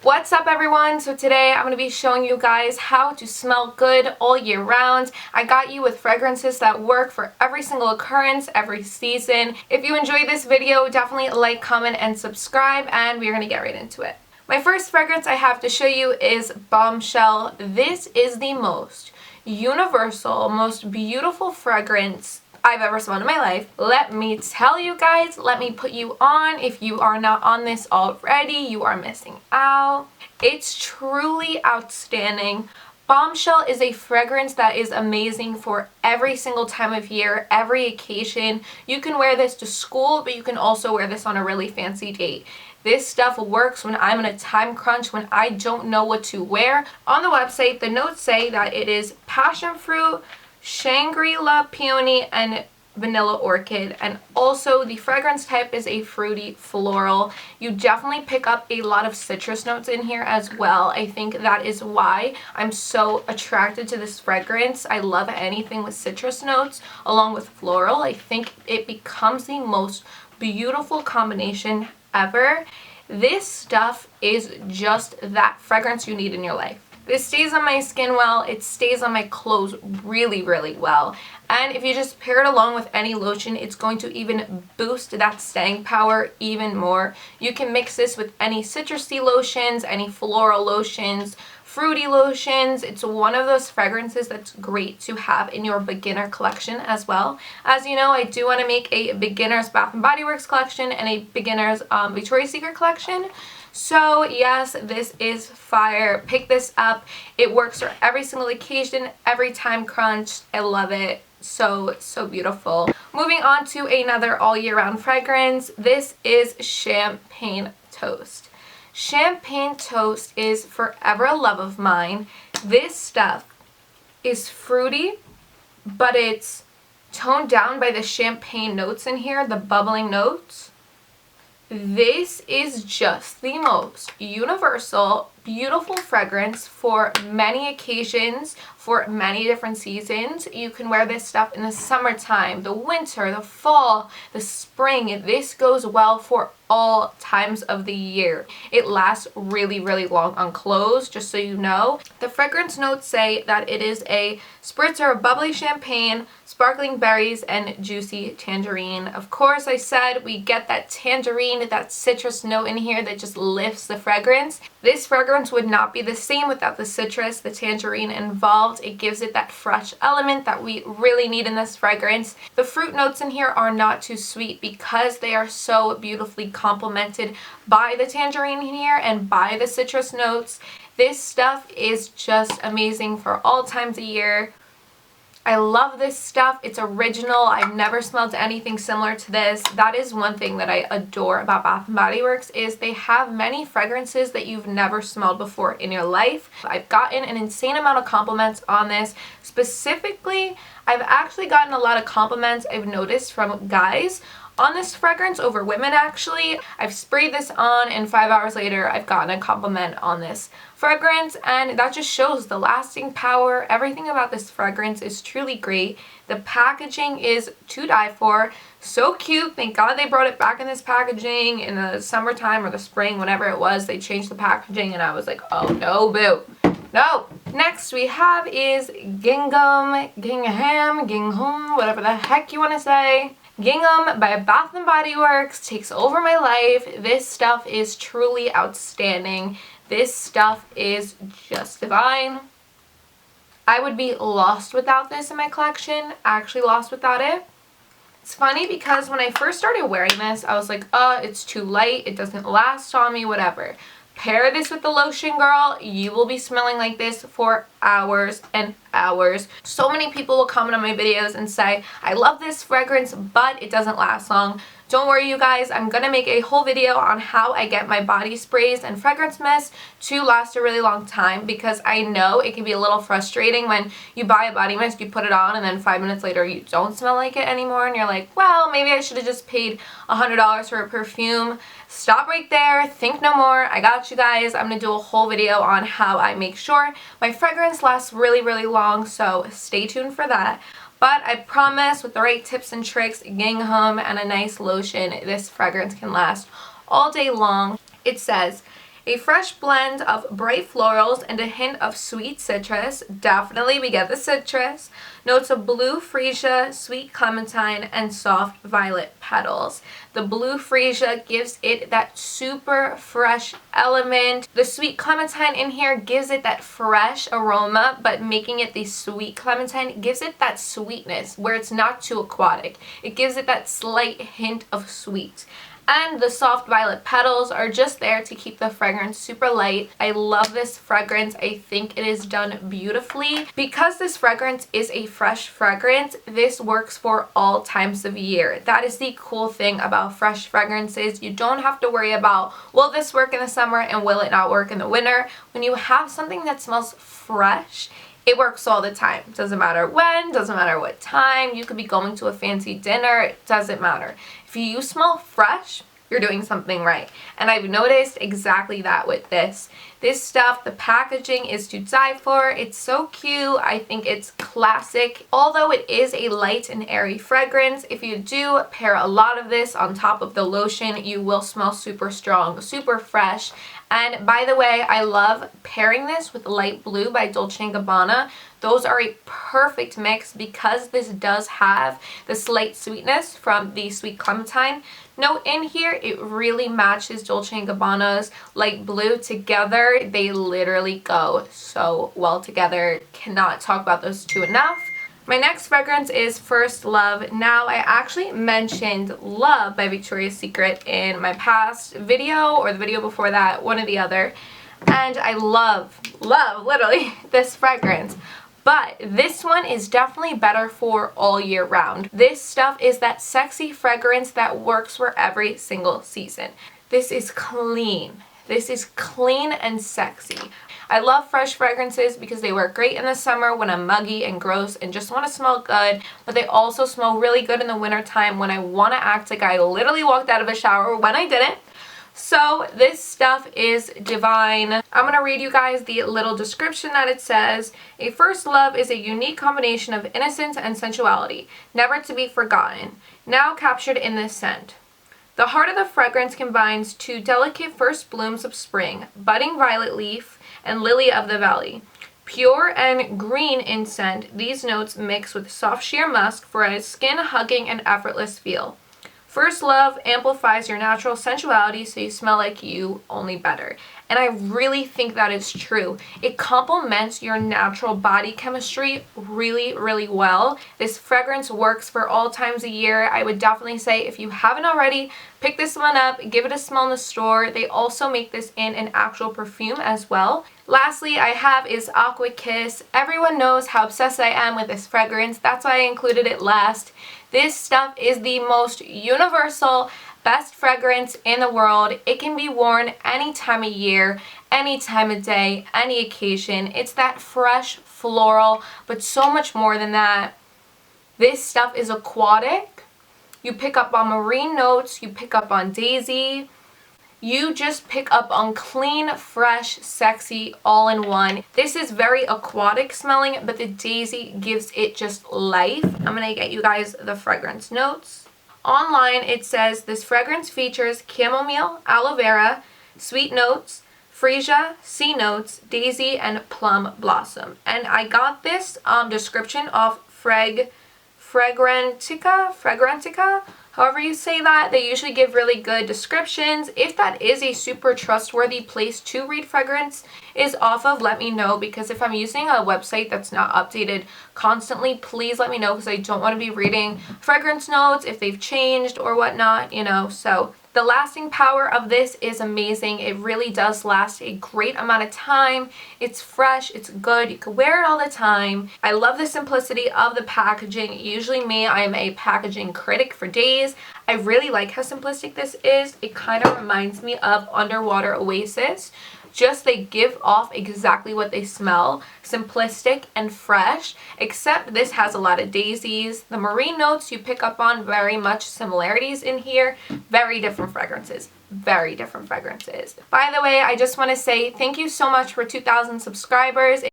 What's up everyone? So today I'm going to be showing you guys how to smell good all year round. I got you with fragrances that work for every single occurrence, every season. If you enjoyed this video, definitely like, comment, and subscribe, and we're going to get right into it. My first fragrance I have to show you is Bombshell. This is the most universal, most beautiful fragrance I've ever smelled in my life. Let me tell you guys, let me put you on. If you are not on this already, you are missing out. It's truly outstanding. Bombshell is a fragrance that is amazing for every single time of year, every occasion. You can wear this to school, but you can also wear this on a really fancy date. This stuff works when I'm in a time crunch, when I don't know what to wear. On the website, the notes say that it is passion fruit, Shangri-La peony, and vanilla orchid, and also the fragrance type is a fruity floral. You definitely pick up a lot of citrus notes in here as well. I think that is why I'm so attracted to this fragrance. I love anything with citrus notes along with floral. I think it becomes the most beautiful combination ever. This stuff is just that fragrance you need in your life. This stays on my skin well, it stays on my clothes really, really well. And if you just pair it along with any lotion, it's going to even boost that staying power even more. You can mix this with any citrusy lotions, any floral lotions, fruity lotions. It's one of those fragrances that's great to have in your beginner collection as well. As you know, I do want to make a beginner's Bath & Body Works collection and a beginner's Victoria's Secret collection. So yes, this is fire. Pick this up. It works for every single occasion, every time crunch. I love it. So beautiful. Moving on to another all year round fragrance. This is Champagne Toast. Champagne Toast is forever a love of mine. This stuff is fruity, but it's toned down by the champagne notes in here, the bubbling notes. This is just the most universal, beautiful fragrance for many occasions, for many different seasons. You can wear this stuff in the summertime, the winter, the fall, the spring. This goes well for all times of the year. It lasts really, really long on clothes, just so you know. The fragrance notes say that it is a spritzer of bubbly champagne, sparkling berries, and juicy tangerine. Of course, I said we get that tangerine, that citrus note in here that just lifts the fragrance. This fragrance would not be the same without the citrus, the tangerine involved. It gives it that fresh element that we really need in this fragrance. The fruit notes in here are not too sweet because they are so beautifully complemented by the tangerine here and by the citrus notes. This stuff is just amazing for all times of year. I love this stuff. It's original. I've never smelled anything similar to this. That is one thing that I adore about Bath & Body Works is they have many fragrances that you've never smelled before in your life. I've gotten an insane amount of compliments on this. Specifically, I've actually gotten a lot of compliments I've noticed from guys on this fragrance over women actually. I've sprayed this on and 5 hours later I've gotten a compliment on this fragrance, and that just shows the lasting power. Everything about this fragrance is truly great. The packaging is to die for. So cute. Thank God they brought it back in this packaging in the summertime or the spring, whenever it was. They changed the packaging and I was like, oh no, boo. No. Next we have is Gingham, whatever the heck you want to say. Gingham by Bath & Body Works takes over my life. This stuff is truly outstanding. This stuff is just divine. I would be lost without this in my collection. Actually lost without it. It's funny because when I first started wearing this, I was like, it's too light. It doesn't last on me, whatever. Pair this with the lotion, girl. You will be smelling like this for hours and hours. So many people will comment on my videos and say, I love this fragrance, but it doesn't last long. Don't worry, you guys. I'm going to make a whole video on how I get my body sprays and fragrance mist to last a really long time, because I know it can be a little frustrating when you buy a body mist, you put it on, and then 5 minutes later you don't smell like it anymore, and you're like, well, maybe I should have just paid $100 for a perfume. Stop right there. Think no more. I got you guys. I'm going to do a whole video on how I make sure my fragrance lasts really, really long, so stay tuned for that. But I promise with the right tips and tricks, Gingham, and a nice lotion, this fragrance can last all day long. It says, A fresh blend of bright florals and a hint of sweet citrus. Definitely we get the citrus. Notes of blue freesia, sweet clementine, and soft violet petals. The blue freesia gives it that super fresh element. The sweet clementine in here gives it that fresh aroma, but making it the sweet clementine gives it that sweetness where it's not too aquatic. It gives it that slight hint of sweet. And the soft violet petals are just there to keep the fragrance super light. I love this fragrance. I think it is done beautifully. Because this fragrance is a fresh fragrance, this works for all times of year. That is the cool thing about fresh fragrances. You don't have to worry about, will this work in the summer and will it not work in the winter? When you have something that smells fresh, it works all the time. Doesn't matter when, doesn't matter what time. You could be going to a fancy dinner, it doesn't matter. If you smell fresh, you're doing something right. And I've noticed exactly that with this. This stuff, the packaging is to die for. It's so cute. I think it's classic. Although it is a light and airy fragrance, if you do pair a lot of this on top of the lotion, you will smell super strong, super fresh. And by the way, I love pairing this with Light Blue by Dolce & Gabbana. Those are a perfect mix because this does have the slight sweetness from the sweet clementine note in here. It really matches Dolce & Gabbana's Light Blue together. They literally go so well together. Cannot talk about those two enough. My next fragrance is First Love. Now, I actually mentioned Love by Victoria's Secret in my past video or the video before that, one or the other. And I love literally this fragrance. But this one is definitely better for all year round. This stuff is that sexy fragrance that works for every single season. This is clean. This is clean and sexy. I love fresh fragrances because they work great in the summer when I'm muggy and gross and just want to smell good, but they also smell really good in the winter time when I want to act like I literally walked out of a shower when I didn't. So this stuff is divine. I'm going to read you guys the little description that it says. A First Love is a unique combination of innocence and sensuality, never to be forgotten, now captured in this scent. The heart of the fragrance combines two delicate first blooms of spring, budding violet leaf and lily of the valley. Pure and green in scent, these notes mix with soft sheer musk for a skin-hugging and effortless feel. First Love amplifies your natural sensuality so you smell like you, only better. And I really think that is true. It complements your natural body chemistry really, really well. This fragrance works for all times of year. I would definitely say if you haven't already, pick this one up, give it a smell in the store. They also make this in an actual perfume as well. Lastly, I have is Aqua Kiss. Everyone knows how obsessed I am with this fragrance. That's why I included it last. This stuff is the most universal, best fragrance in the world. It can be worn any time of year, any time of day, any occasion. It's that fresh floral, but so much more than that. This stuff is aquatic. You pick up on marine notes, you pick up on daisy. You just pick up on clean, fresh, sexy, all in one. This is very aquatic smelling, but the daisy gives it just life. I'm going to get you guys the fragrance notes. Online, it says this fragrance features chamomile, aloe vera, sweet notes, freesia, sea notes, daisy, and plum blossom. And I got this description off Fragrantica, however you say that. They usually give really good descriptions. If that is a super trustworthy place to read fragrance is off of, let me know, because if I'm using a website that's not updated constantly, please let me know, because I don't want to be reading fragrance notes if they've changed or whatnot, you know. So the lasting power of this is amazing. It really does last a great amount of time. It's fresh, it's good, you can wear it all the time. I love the simplicity of the packaging. Usually me, I am a packaging critic for days. I really like how simplistic this is. It kind of reminds me of Underwater Oasis. Just they give off exactly what they smell, simplistic and fresh, except this has a lot of daisies. The marine notes you pick up on very much similarities in here. Very different fragrances. Very different fragrances. By the way, I just want to say thank you so much for 2,000 subscribers.